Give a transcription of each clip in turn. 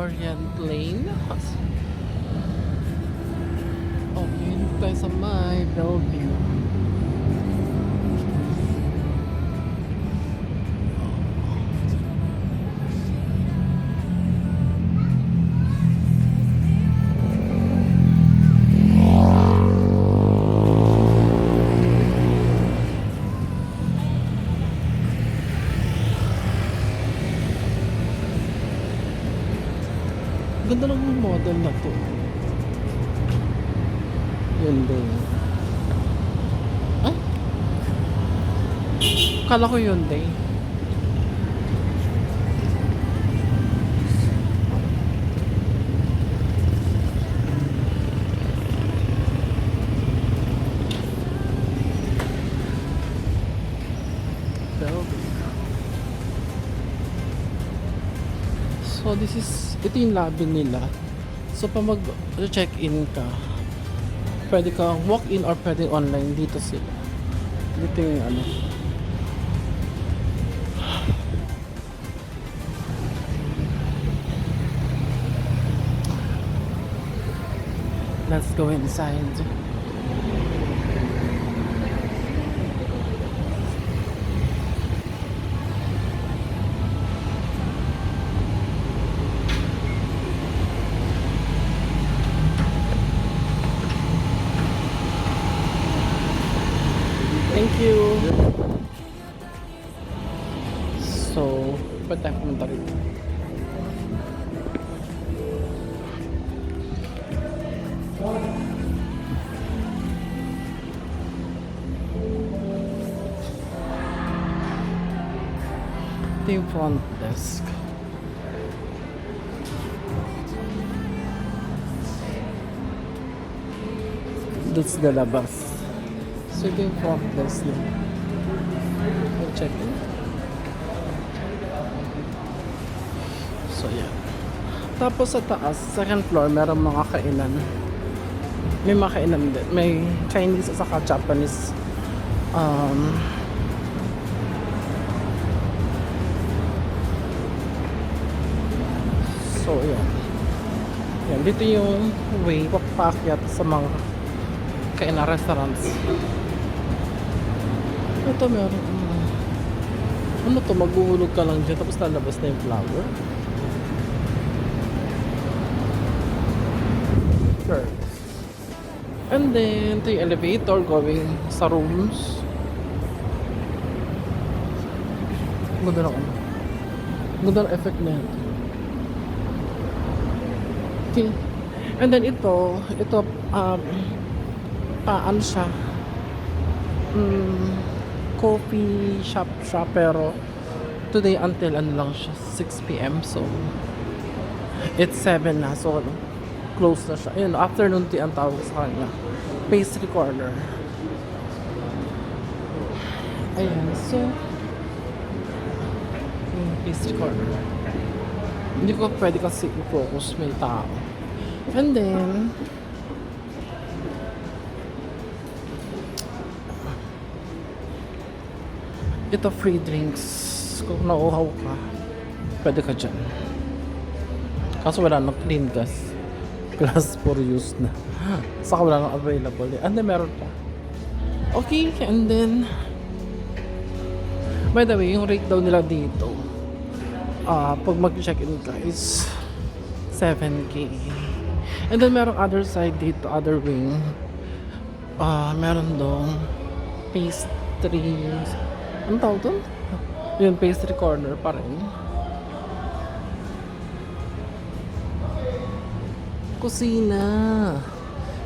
Orient Lane. Oh, yun tayo sa may Bellevue. Ganda ng model na to. Yun din. Ay? Kala ko yun din. So this is, ito yung lobby nila. So pa mag-check-in ka, pwede kang walk-in or pwede online. Dito sila. Dito yung ano. Let's go inside. Thank you. So, ba't tayo pumunta rito? Ito yung front desk. That's the labas. So ito yung front desk nila. Check in. So yan. Tapos sa taas, second floor, meron mga kainan. May mga kainan din. May Chinese at saka Japanese. So yan. Yan. Dito yung way papakyat sa mga kainan restaurants. Ito meron. Ano to? Maghuhulog ka lang dyan tapos lalabas na yung flower. Sure. And then, ito yung elevator going sa rooms. Ganda na ano. Ganda na effect na yan. Okay. And then ito, ano siya? Coffee shop siya, pero today until ano lang siya, 6 p.m. So, it's 7 na. So, close na siya. Ayun, afternoon tea ang tawag sa kanya. Pastry corner. Ayan, so, pastry corner. Hindi ko pwede kasi i-focus, may tao. And then, ito free drinks. Kung nauuhaw ka, pwede ka dyan. Kaso wala nang clean gas. Glass for use na. Saka wala nang available. And then meron pa. Okay, and then by the way, yung rate daw nila dito, pag mag-check-in ka is 7K. And then merong other side dito, other wing. Meron dong pastries. Ano tawag doon? Yun, pastry corner pa rin. Kusina.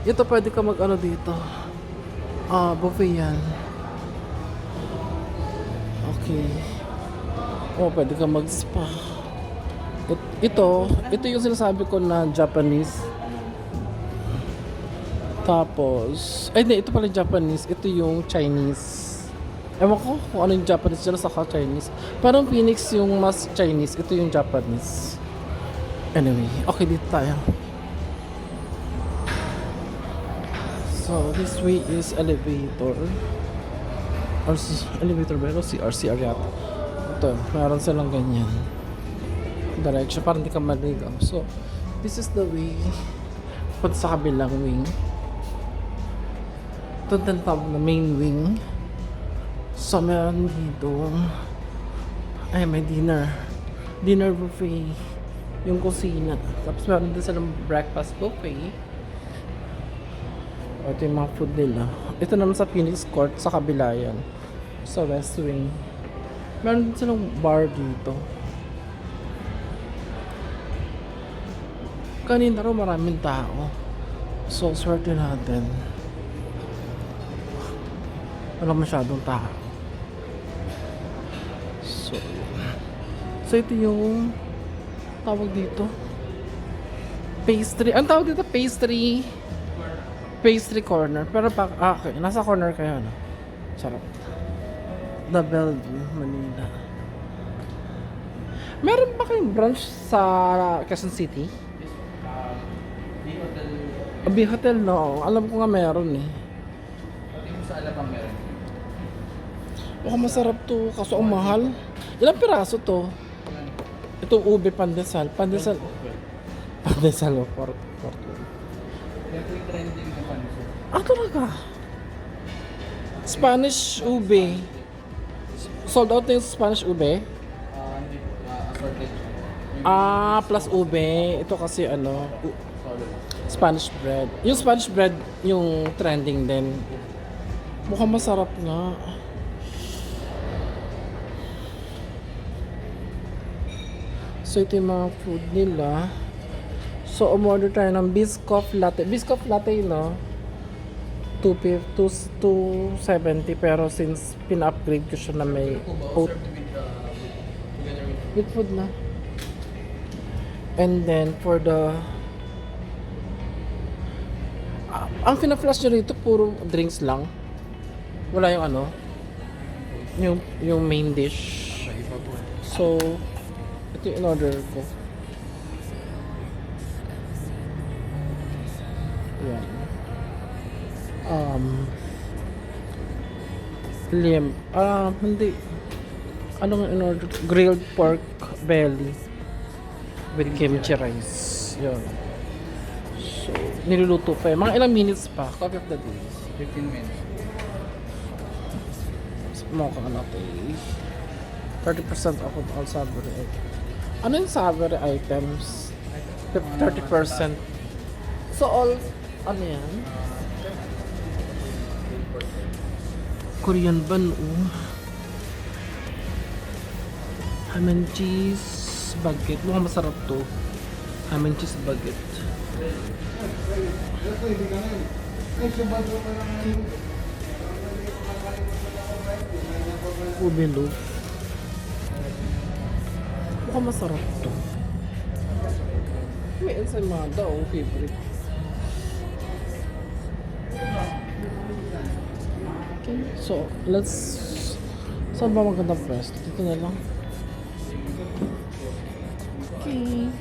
Ito pwede ka mag-ano dito. Buffet yan. Okay. Pwede ka mag-spa. Ito yung sinasabi ko na Japanese. Tapos, hindi, ito pala Japanese. Ito yung Chinese. Ewan ko kung ano yung Japanese dyan sa Chinese. Parang Phoenix yung mas Chinese. Ito yung Japanese. Anyway, okay, dito tayo. So, this way is elevator. Or elevator ba? CR yata. Ito, meron silang ganyan. Diretso para hindi ka maligaw. So, this is the way. Punta sa kabilang wing. Ito na main wing. So, meron dito. Ay, may dinner. Dinner buffet. Yung kusina. Tapos meron din silang breakfast buffet. O, ito yung mga food nila. Ito naman sa Phoenix Court, sa kabila yan. Sa West Wing. Meron din silang bar dito. Kanina raw maraming tao. So, swerte natin. Wala masyadong tao. So ito yung tawag dito. Pastry. Ang tawag dito, pastry. Pastry corner. Pero okay. Nasa corner kayo, no? Sarap. The Bellevue, Manila. Meron ba kayong branch sa Quezon City? B Hotel, no. Alam ko nga meron eh. Sa Alabang meron. Baka masarap to, kaso ang mahal. Ilang piraso to? Ito ube pandesal. Pandesal. Pandesal o pork. Ito yung trending na panisok. Ah, talaga? Spanish ube. Sold out na yung Spanish ube? Hindi po. Assorted. Plus ube. Ito kasi ano, Solid. Spanish bread. Yung Spanish bread, yung trending din. Mukhang masarap nga. So ito yung mga food nila. So umorder tayo ng Biscoff latte. Biscoff latte, no? 270, pero since pina-upgrade ko siya na may oat. Together With food na. And then for the ang pina-flash nyo rito puro drinks lang. Wala yung ano, yung main dish. So ito yung in-order ko. Yan. Hindi. Ano nga in-order? Grilled pork belly with kimchi rice. Yun. So, niluluto pa yun. Mga ilang minutes pa. Coffee of the day. 15 minutes. Smoke ang natin. 30% off of all savory. Ano yung savory items? 30%. So all, ano yan? Korean bun, ham and cheese baguette. Mukhang masarap to. Ham and cheese baguette. Ube loaf. Mukhang masarap to. May ensaymada, favorite. Okay, so let's... Saan ba magandang press? Dito na lang. Okay.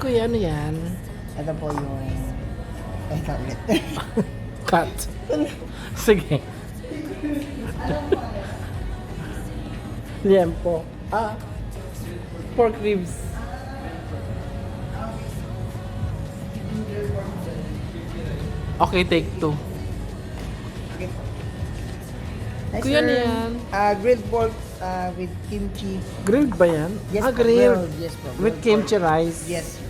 Kuya, ano yan? Ito po yung ulit. Cut. Sige. Liempo. Pork ribs. Okay, take two. Hi, Kuya, sir. ano yan? Grilled pork with kimchi. Grilled ba yan? Yes, po, grilled. Yes po. With grilled kimchi pork. rice. Yes, sir.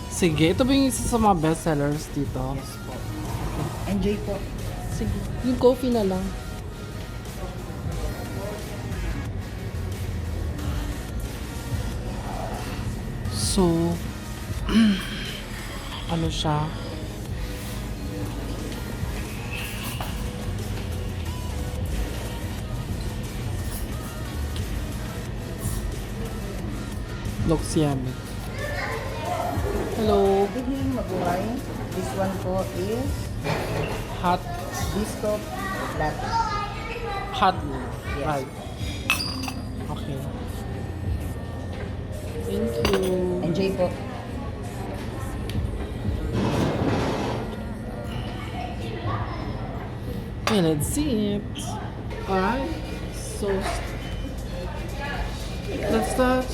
Sige, ito ba yung isa sa mga best sellers dito? Yes po. Enjoy po. Sige, yung coffee na lang. So, ano siya? Looks yummy. Hello, Good evening, mabuhay. This one po is hot, Biscoff latte. hot. Yes. Right. Okay. Thank you. Enjoy po. And it's it. Alright, so let's start.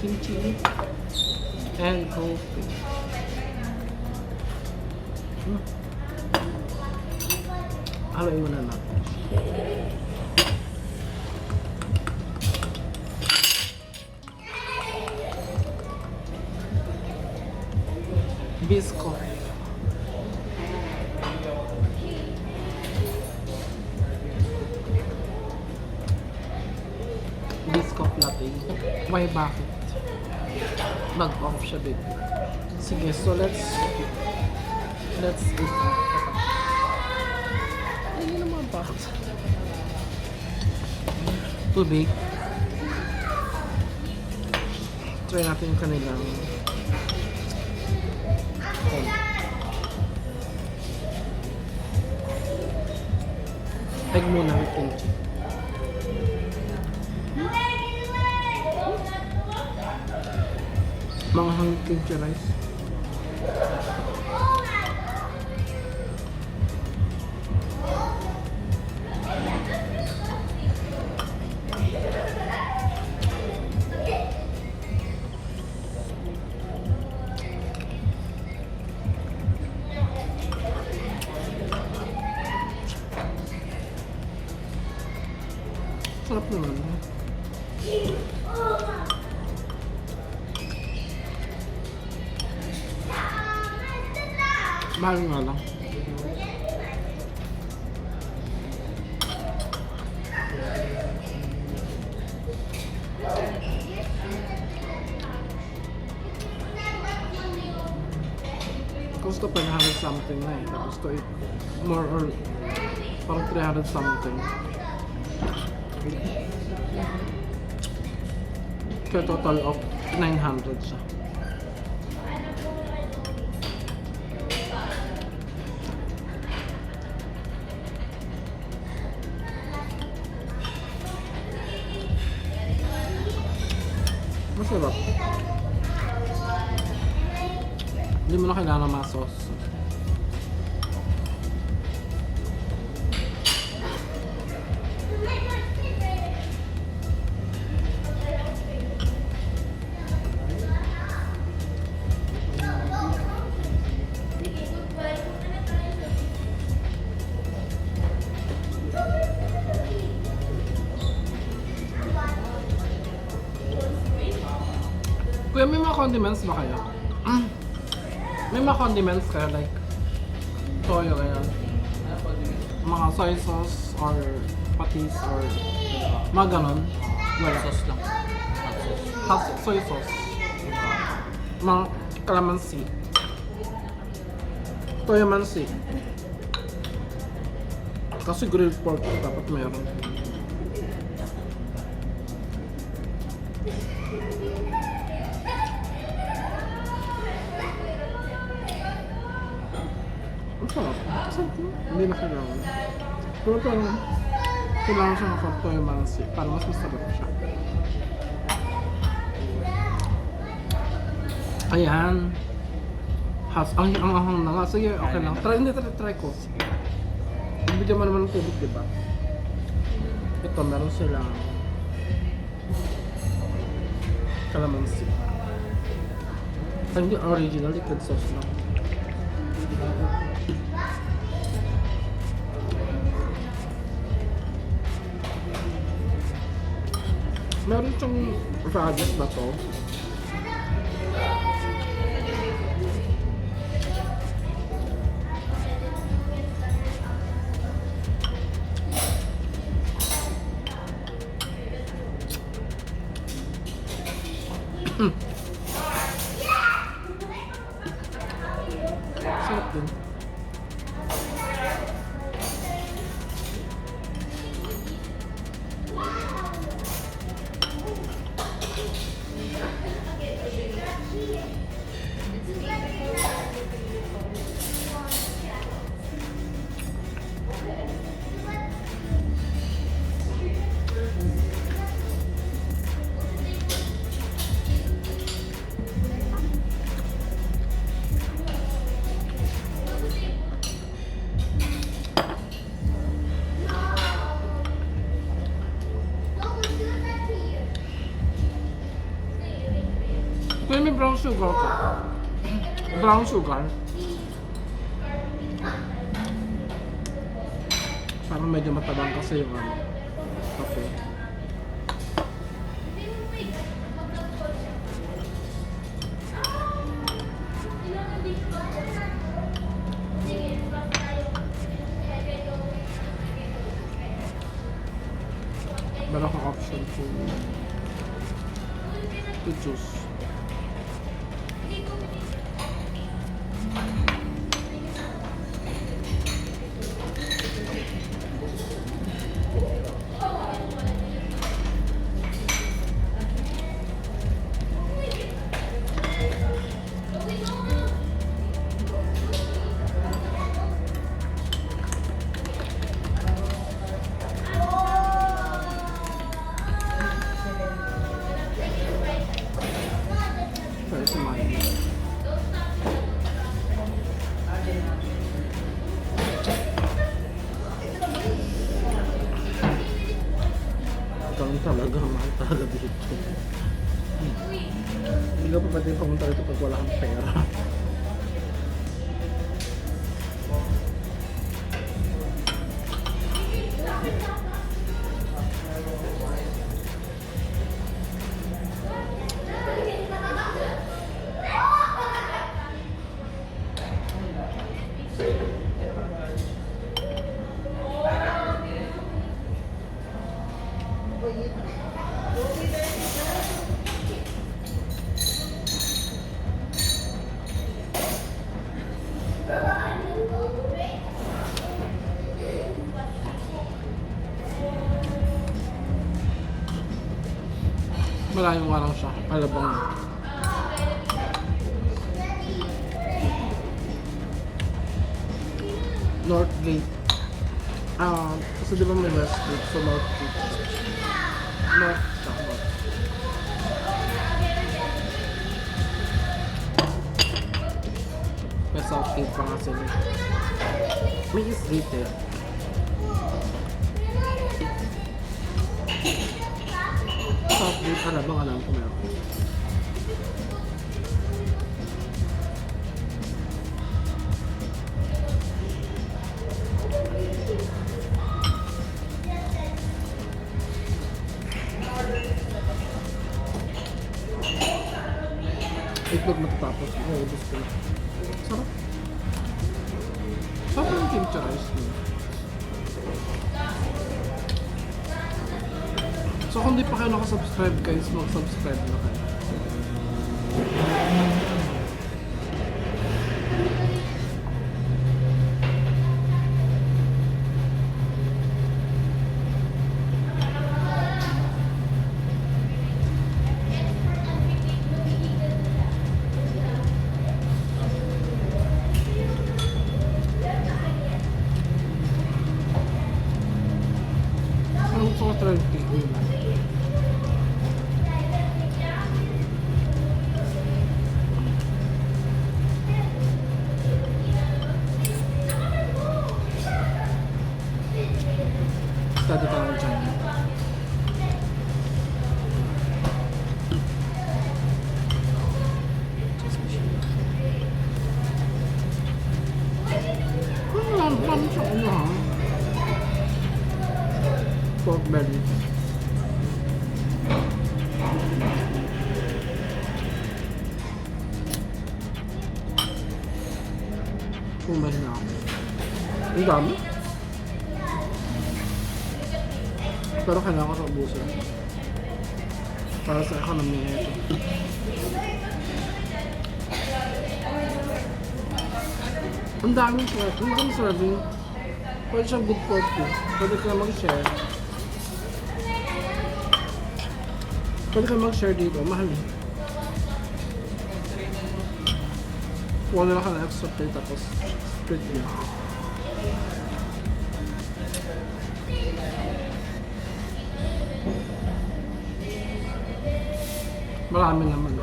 Kimchi and coffee. Haluin muna natin. Biscoff. Biscoff latte. Why bakit? Nag-off siya, babe. Sige, so let's eat. Ay, yun naman bakit? Tubig. Try natin yung kanilang egg muna with kimchi. Manghang kimchi rice. Sarap naman. Mahal nga lang. Gusto pa 100 something na eh. Tapos to it more or parang 300 something. Kaya total of 900 siya. Masarap. Hindi mo na kailangan ng mga sauce. Kuya, may mga condiments ba kayo? May mga condiments kayo like toyo kaya mga soy sauce or patis or mga ganon? Wala. Sauce lang. Hot sauce. Soy sauce. Mga calamansi. Toyo mansi. Kasi grilled pork dapat meron. Masarap. Masarap na. Hindi na kailangan. Pero parang kailangan siya ng toyo mansi para mas masarap siya. Ayan. Ang ahang na nga. Sige, okay lang. Try ko. Bigyan mo naman ng tubig, diba? Ito, meron silang calamansi. Hindi original, liquid sauce lang. Meron siyang radish ba to? Sarap din. Pero may brown sugar ka. Brown sugar. Parang medyo matabang kasi yung ano. Okay. Meron kang option to choose. Para sa mga ikaw talaga, mahal talaga dito. Hindi ka pa pwede pumunta dito pag wala kang pera. Maraming warang siya. Alabang. Northgate. Kasi di ba may Westgate? So Northgate. North siya. North. May Southgate pa nga sila. May Eastgate eh. Southgate, Alabang, alam ko meron. Itlog matatapos. Ubus ko. Sarap. Sarap yung kimchi rice niya. So kung di pa kayo nakasubscribe guys, mag-subscribe na kayo. Ang gusto ko try yung cake nila. Study pa lang dyan. Ano siya ano ha? Pork belly. Kumain na ako. Ang dami. Pero kailangan ko sa ubusin. Para sa economy na ito. Ang daming serving. Pwede siyang good for two. Pwede ka mag-share. Pwede ka mag-share dito. Mahal eh. Wala na ka na extra plate tapos split niya. Marami naman.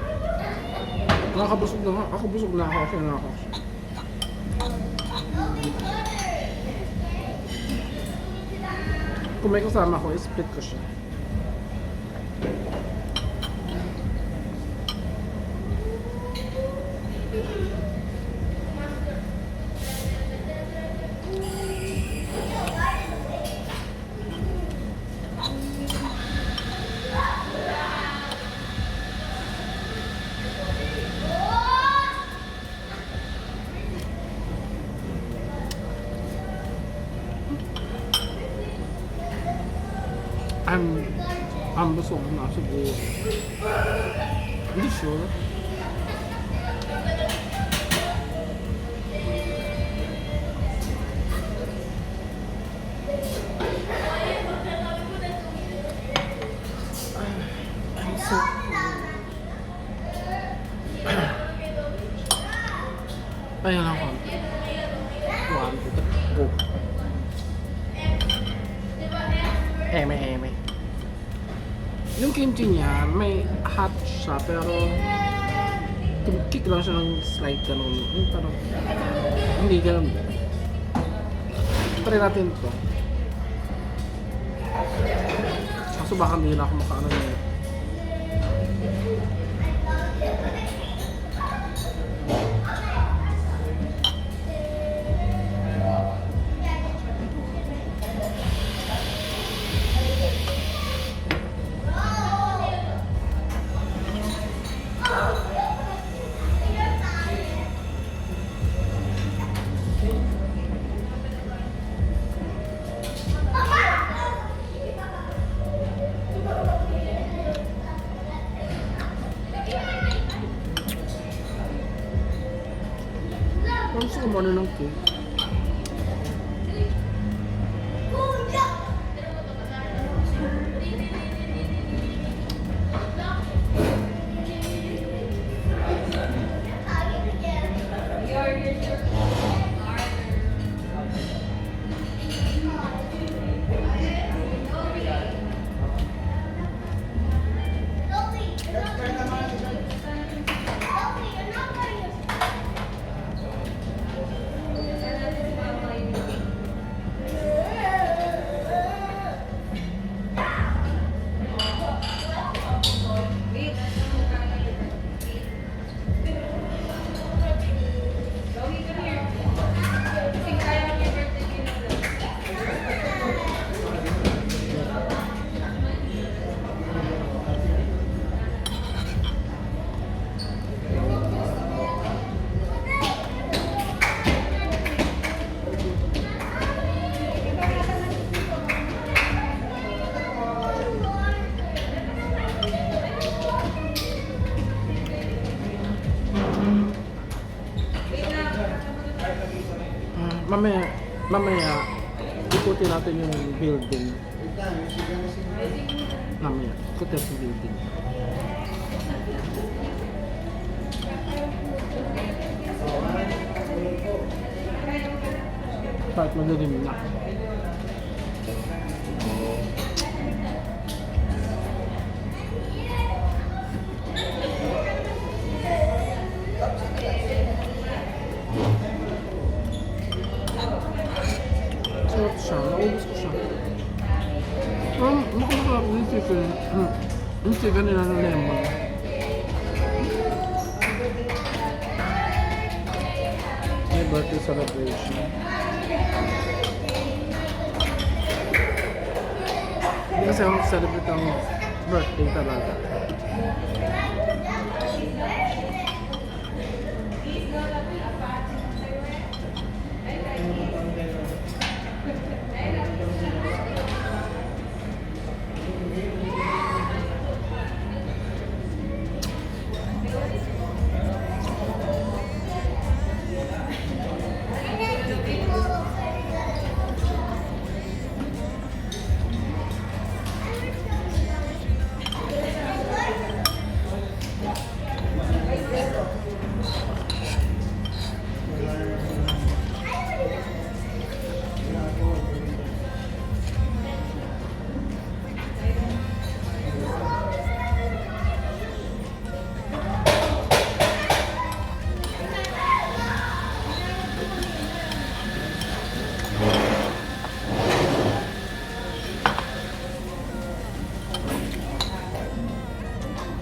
Nakakabusog na ako. Busog na ako. Kasi na ako. Kung may kasama ko, i-split ko siya. I'm busog na siguro. Hindi sure. I'm so Ayan lang konti. 1, 2, 3, go. Eme. Yung kimchi niya, may hot siya, pero kick lang siya ng slight ganun. Yung parang, hindi ganun. Try natin to. Kaso baka hindi na ako makaano niya. Gusto ko muna ng cake. Mamaya, ikutin natin yung building. Mamaya, ikutin yung building. Kahit madilim na. Sarap siya, naubos ko siya. Makamaka yung chicken. Yung chicken nila na lemon. May birthday celebration. Hindi kasi ako celebrate ang birthday talaga.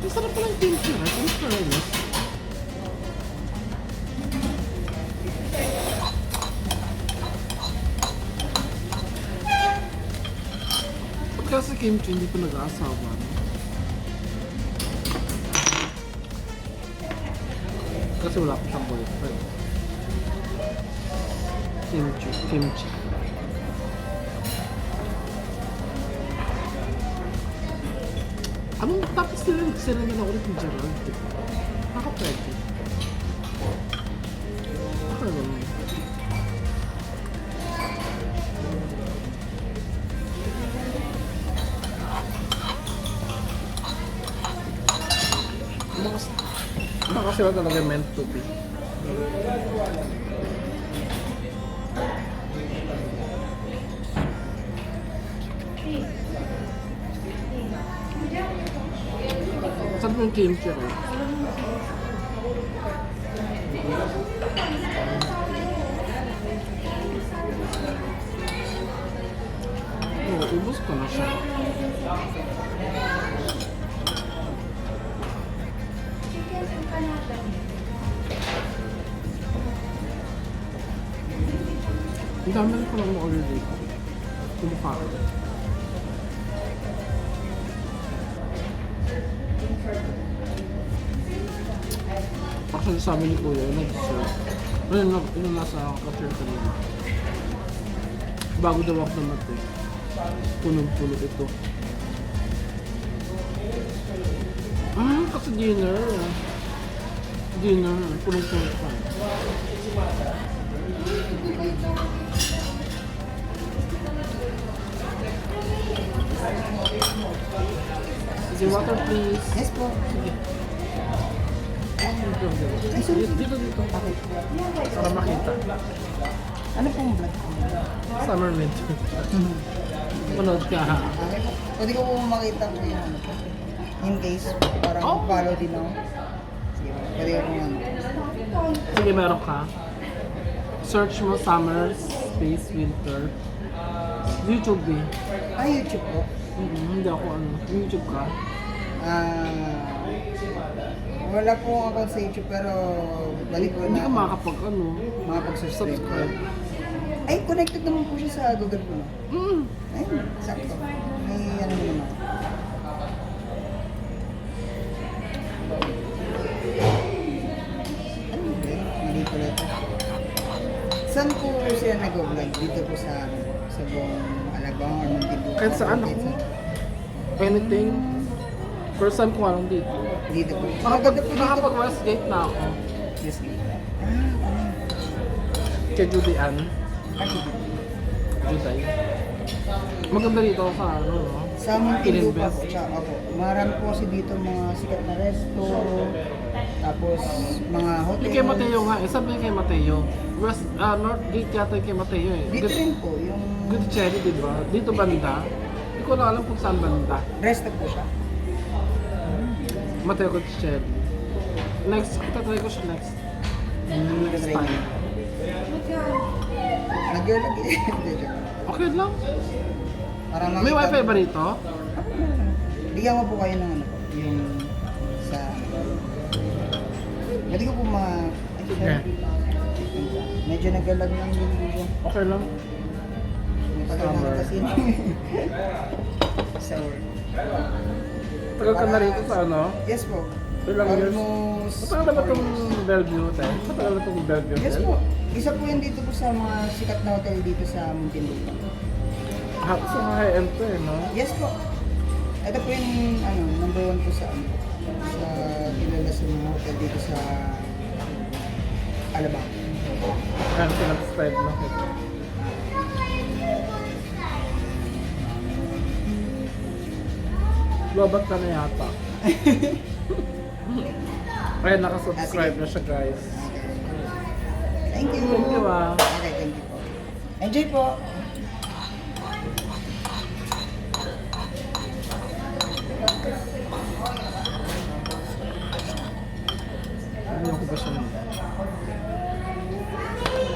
Ang sarap pa ng kimchi rice. Ang sarap na. Pagka sa kimchi, hindi pa nag-aasawa. Kasi wala pa siyang boyfriend. Kimchi. Anong tapos sila na lang ulit ni Gerald? Nakapwede. Ako naman. Baka sila talaga meant to be. Saan mo yung kimchi ko? Oo, ubos ko na siya. Ang dami na ko lang order dito. Kumukha ko. Actually, sabi ni Kuya, nag-serve. Yung nasa cashier kanina. Bago daw ako namatay. Punong-puno ito. Kasi dinner. Dinner. Punong-puno pa. Sige, water please. Yes po. Dito. Para makita. Ano pong vlog? Summer mint. Manood ka ha. Okay. Pwede ko po makita po yung ano po. In case, parang follow din ako. Sige po. Pwede ko po ano. Sige, meron ka. Search mo summer space winter. YouTube eh. YouTube po. Hindi ako ano. YouTube ka. Wala po akong account sa YouTube pero balik ko Hindi na ka makakapag ano. makapag-subscribe. Subscribe. Ay, connected naman po siya sa Google po. No? Ay, sakto. May ano naman ako. Ano ba yun? Mali pala ito. Saan po siya nag-vlog? Dito po sa buong Alabang or Montevideo? Kahit saan ako. Anything. First time ko nga lang dito. Dito po. Maganda po dito. Nakapag-Westgate na ako. Yes, Kay Judy Ann. Juday. Maganda dito sa ano, no? Sa Montevideo pa Ininvest. po siya. Opo. Marami po kasi dito mga sikat na resto. Tapos mga hotel. Yung kay Mateo nga eh. Sabi kay Mateo. North Gate yata yung kay Mateo eh. Dito rin po. Yung Good Cherry, di ba? Dito banda. Hindi ko na alam kung saan banda. resto po siya. Mateo Good Cherry. Next, tatry ko siya next. Next time. Nag-log eh. Okay lang. Para May wifi ba rito? Bigyan mo po kayo ng ano po. Yung sa... Pwede ko po mga... Sige. Medyo nag-log lang din po siya. Okay lang. Matagal na Summer. kasi. Sa work. Tagal ka na rito sa ano? Yes po. Ilang years? Almost... Matagal na ba itong Bellevue Hotel? Matagal na itong Bellevue Hotel? Yes po. Isa po yun dito po sa mga sikat na hotel dito sa Muntinlupa. Sa high-end to eh, no? Yes po. Ito po yung ano, number 1 po sa ano, sa kilala sa mga hotel dito sa Alabang. Kaya pinag-slide na kita. Lobat ka na yata. Kaya nakasubscribe na siya, guys. Thank you. Thank you, ah. Okay, thank you po. Enjoy po. Ano ko ba siya nito?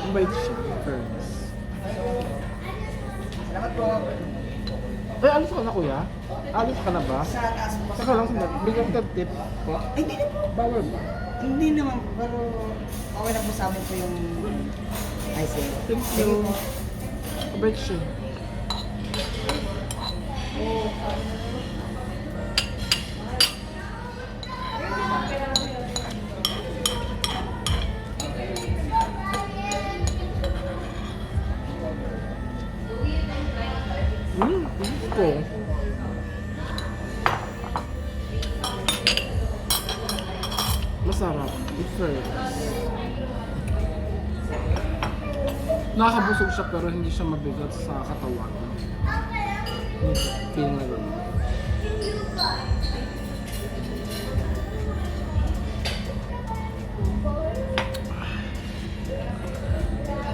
Mabait siya. Fairness. Salamat po. Eh, alis ka na, kuya? Alis ka na ba? Sa taas po. Saka lang sila. Bigyan ka tip po. Ay, hindi na po. Bawal ba? Hindi naman po, pero okay na po sa amin po yung ice cream. Thank Sige you. po. Mabait siya. Gusto. Masarap. First. Nakakabusog siya pero hindi siya mabigat sa katawan. Feeling na gano'n.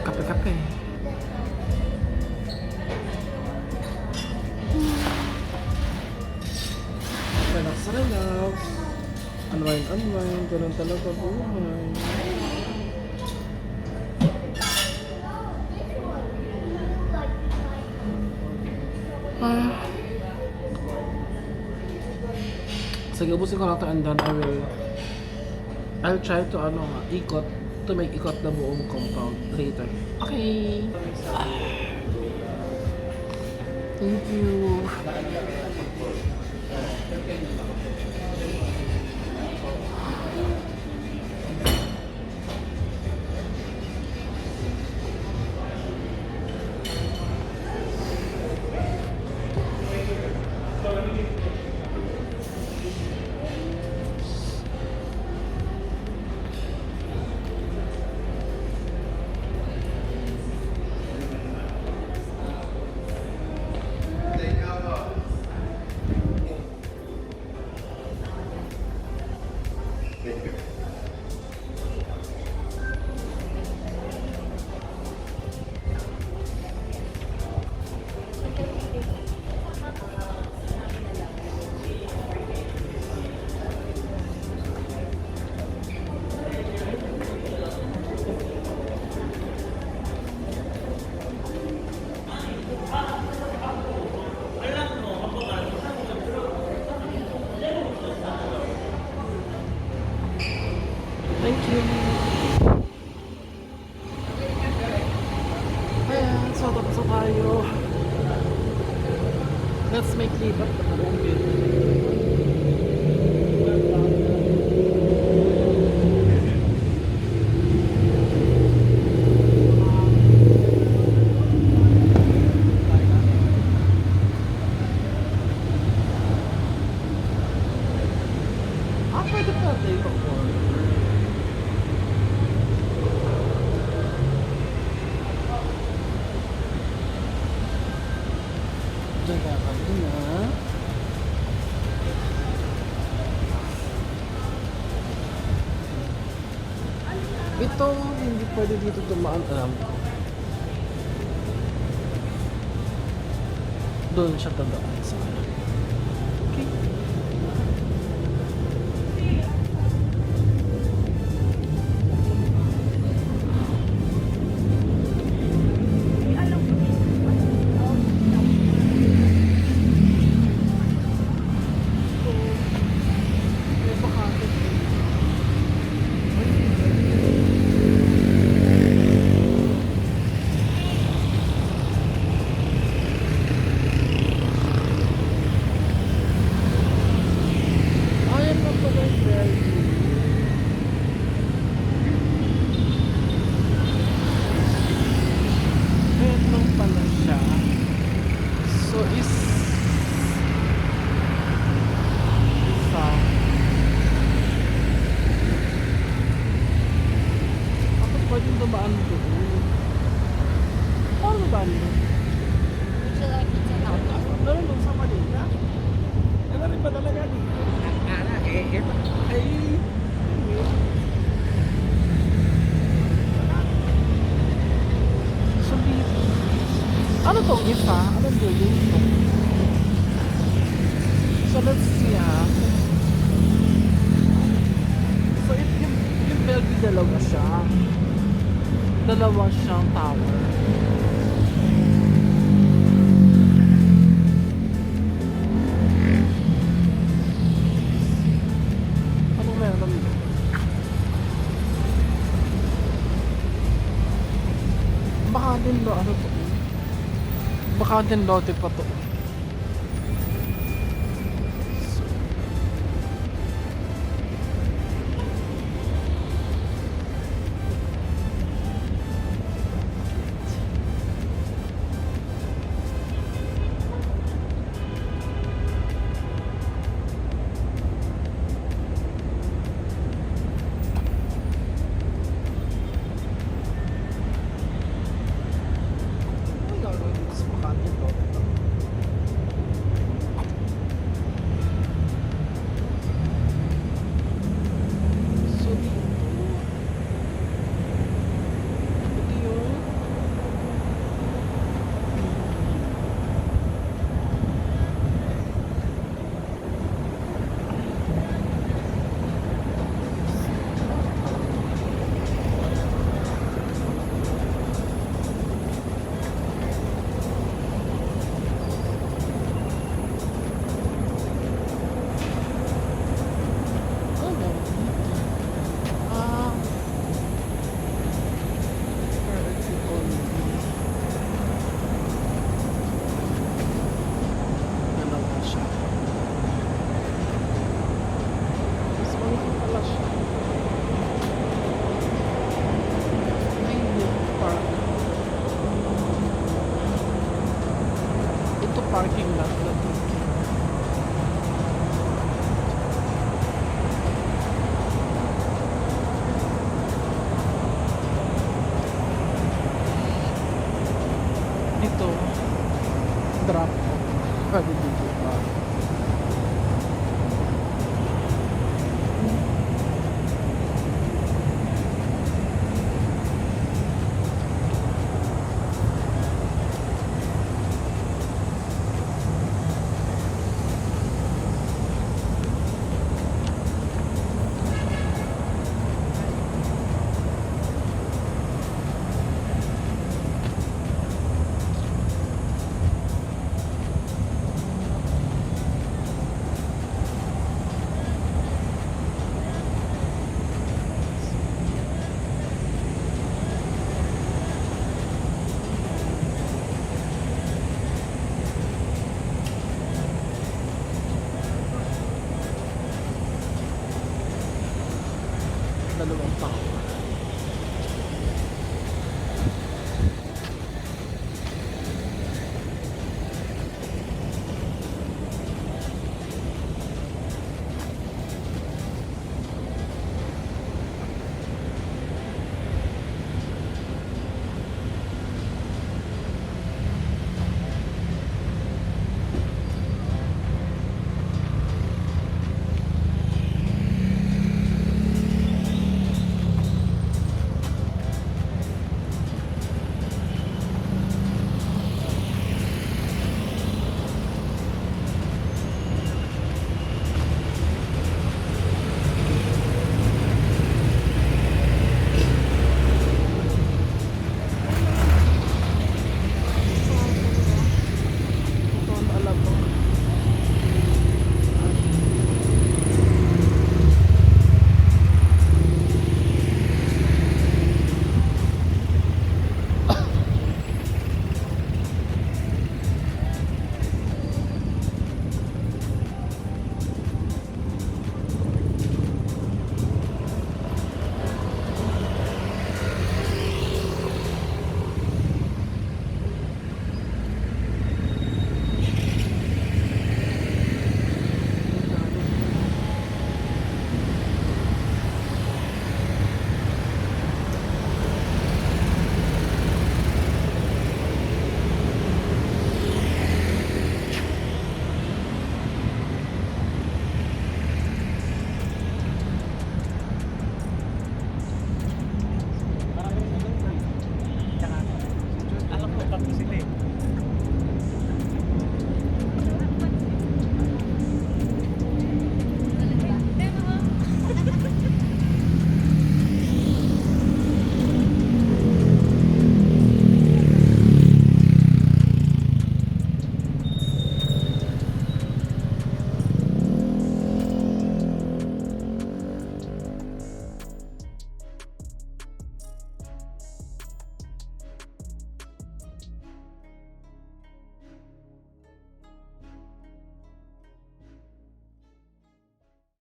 Kape-kape. Relax. Unwind. Ganun talaga buhay. Sige, ubusin ko lang ito and then I'll try to make ikot na buong compound later. Okay. Thank you. Thank you. Ayan, so tapos na tayo. Let's make libat na buong building. Pwede pa tayo pa-order. Diyan ka kami na. Ito, hindi pwede dito dumaan. Alam ko. Doon siya dadaan sa ano. Okay. Dumaan doon. Paano dumaan doon? Would you like me to help you? Meron doon sa Manila? Ano rin ba talaga dito? So, ano to? Isa? Anong building to? So, let's see So, yung Bellevue dalawa siya. Dalawa siyang tower. Anong meron dito? Baka din ano to? Baka din lote pa to. Pwede dito pa. Dalawang tao.